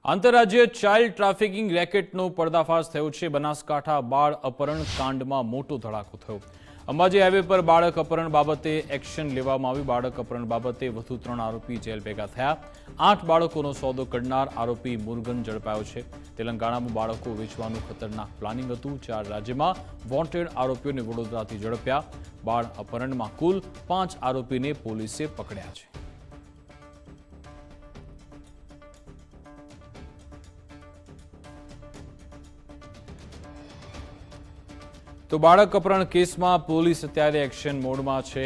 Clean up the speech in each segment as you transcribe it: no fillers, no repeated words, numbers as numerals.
આંતરરાજ્ય child trafficking રેકેટનો પર્દાફાશ થયો છે। બનાસકાંઠા બાળ અપહરણ કાંડમાં મોટો ધડાકો થયો। અંબાજી હાઈવે પર બાળક અપહરણ બાબતે એક્શન લેવામાં આવ્યું। બાળક અપહરણ બાબતે વધુ 3 આરોપી જેલ ભેગા થયા। 8 બાળકોનો સોદો કરનાર આરોપી મુરગન ઝડપાયો છે। તેલંગાણામાં બાળકો વેચવાનું ખતરનાક પ્લાનિંગ હતું। 4 રાજ્યમાં વોન્ટેડ આરોપીઓને વડોદરાથી ઝડપ્યા। બાળ અપહરણમાં કુલ 5 આરોપીને પોલીસે પકડ્યા છે। તો બાળક અપહરણ કેસમાં પોલીસ અત્યારે એક્શન મોડમાં છે,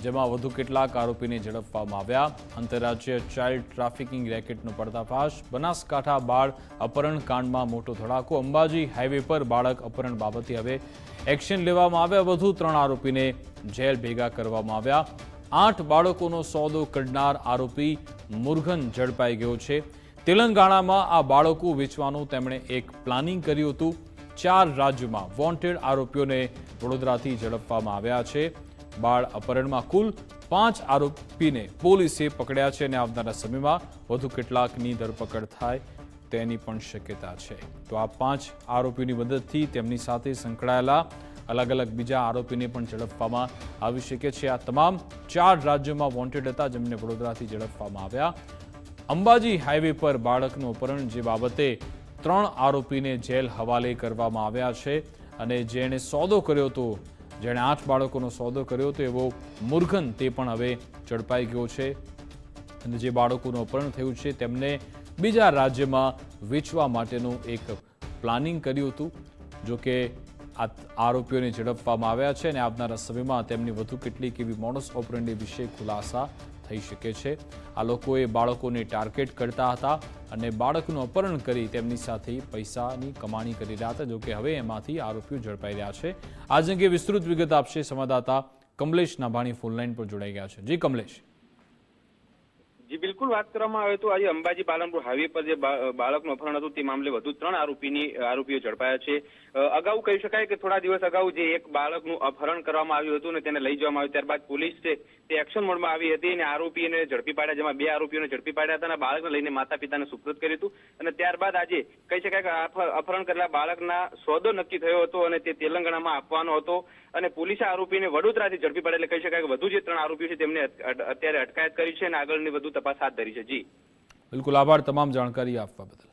જેમાં વધુ કેટલાક આરોપીને ઝડપવામાં આવ્યા। આંતરરાજ્ય ચાઇલ્ડ ટ્રાફિકિંગ રેકેટનો પર્દાફાશ। બનાસકાંઠા બાળ અપહરણ કાંડમાં મોટો ધડાકો। અંબાજી હાઈવે પર બાળક અપહરણ બાબતે હવે એક્શન લેવામાં આવ્યા। વધુ 3 આરોપીને જેલ ભેગા કરવામાં આવ્યા। 8 બાળકોનો સોદો કરનાર આરોપી મુરગન ઝડપાઈ ગયો છે। તેલંગાણામાં આ બાળકો વેચવાનું તેમણે એક પ્લાનિંગ કર્યું હતું। 4 રાજ્યોમાં વોન્ટેડ આરોપીઓને વડોદરાથી ઝડપવામાં આવ્યા છે। બાળ અપહરણમાં કુલ 5 આરોપીને પોલીસે પકડ્યા છે અને આવનારા સમયમાં વધુ કેટલાકની ધરપકડ થાય તેની પણ શક્યતા છે। તો આ 5 આરોપીઓની મદદથી તેમની સાથે સંકળાયેલા અલગ અલગ બીજા આરોપીને પણ ઝડપવામાં આવી શકે છે। આ તમામ 4 રાજ્યોમાં વોન્ટેડ હતા, જેમને વડોદરાથી ઝડપવામાં આવ્યા। અંબાજી હાઈવે પર બાળકનું અપહરણ જે બાબતે 3 આરોપીને જેલ હવાલે કરવામાં આવ્યા છે અને જેણે સોદો કર્યો હતો, જેણે 8 બાળકોનો સોદો કર્યો હતો એવો મુરગન તે પણ હવે ઝડપાઈ ગયો છે અને જે બાળકોનું અપહરણ થયું છે તેમને બીજા રાજ્યમાં વેચવા માટેનું એક પ્લાનિંગ કર્યું હતું। જો કે આ આરોપીઓને ઝડપવામાં આવ્યા છે અને આવનારા સમયમાં તેમની વધુ કેટલીક એવી મોડસ ઓપરેન્ડી વિશે ખુલાસા થઈ શકે છે। આ લોકોએ બાળકોને ટાર્ગેટ કરતા હતા અને બાળકનું અપહરણ કરી તેમની સાથે પૈસાની કમાણી કરી રહ્યા હતા। જો કે હવે એમાંથી આરોપીઓ ઝડપાઈ રહ્યા છે। આજ અંગે વિસ્તૃત વિગત આપશે સંવાદદાતા કમલેશ નાભાણી ફોનલાઈન પર જોડાઈ ગયા છે। જી કમલેશ। જી બિલકુલ, વાત કરવામાં આવે તો આજે અંબાજી પાલનપુર હાઈવે પર જે બાળકનું અપહરણ હતું તે મામલે વધુ 3 આરોપીઓ ઝડપાયા છે। અગાઉ કહી શકાય કે થોડા દિવસ અગાઉ જે એક બાળકનું અપહરણ કરવામાં આવ્યું હતું ને તેને લઈ જવામાં આવ્યું, ત્યારબાદ પોલીસ છે તે એક્શન મોડમાં આવી હતી અને આરોપીને ઝડપી પાડ્યા, જેમાં 2 આરોપીઓને ઝડપી પાડ્યા હતા અને બાળકને લઈને માતા પિતાને સુપરત કર્યું હતું અને ત્યારબાદ આજે કહી શકાય કે અપહરણ કરેલા બાળકના સોદો નક્કી થયો હતો અને તે તેલંગાણામાં આપવાનો હતો અને પોલીસે આરોપીને વડોદરાથી ઝડપી પાડ્યા। એટલે કહી શકાય કે વધુ જે 3 આરોપીઓ છે તેમને અત્યારે અટકાયત કરી છે અને આગળની વધુ તપાસ હાથ ધરી છે। જી બિલકુલ, આભાર તમામ જાણકારી આપવા બદલ।